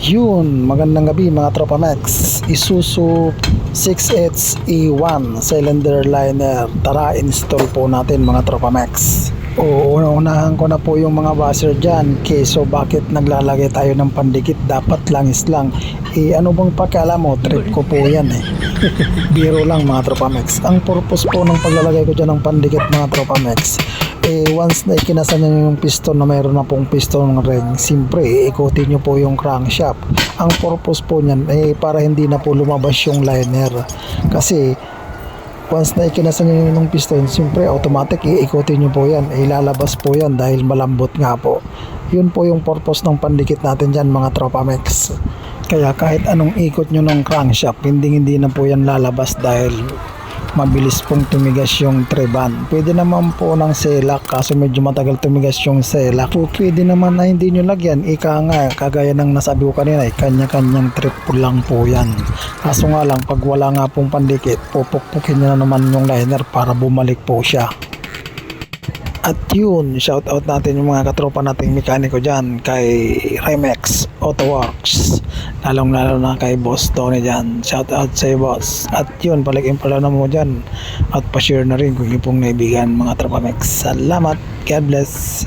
Yun, magandang gabi mga Tropa Max. Isuzu 6HE1 cylinder liner. Tara, install po natin mga Tropa Max. Unahan ko na po yung mga buzzer dyan. So bakit naglalagay tayo ng pandikit? Dapat langis lang. Ano bang pakialam mo? Trip ko po yan Biro lang mga Tropa Max. Ang purpose po ng paglalagay ko dyan ng pandikit mga Tropa Max, once na ikinasan nyo yung piston na mayroon na pong piston ring, siyempre ikutin nyo po yung crankshaft. Ang purpose po nyan para hindi na po lumabas yung liner, kasi once na ikinasan nyo yung piston, siyempre automatic iikutin nyo po yan, ilalabas po yan dahil malambot nga po. Yun po yung purpose ng pandikit natin dyan mga Tropa Max. Kaya kahit anong ikot nyo ng crankshaft, hindi na po yan lalabas dahil mabilis pong tumigas yung treban. Pwede naman po ng selak, kaso medyo matagal tumigas yung selak. Pwede naman na hindi nyo lagyan, nga kagaya ng nasabi ko kanina, kanya-kanyang trip po lang po yan. Kaso nga lang, pag wala nga pong pandikit, pupukpukin nyo na naman yung liner para bumalik po siya. At yun, shout out natin yung mga katropa nating mekaniko dyan kay Remex Autoworks, lalong lalo na kay Boss Tony dyan. Shout out sa iyo, boss. At yun, palaking pala na mo dyan at pa-share na rin kung yung pong naibigan mga Tropa Max. Salamat, God bless.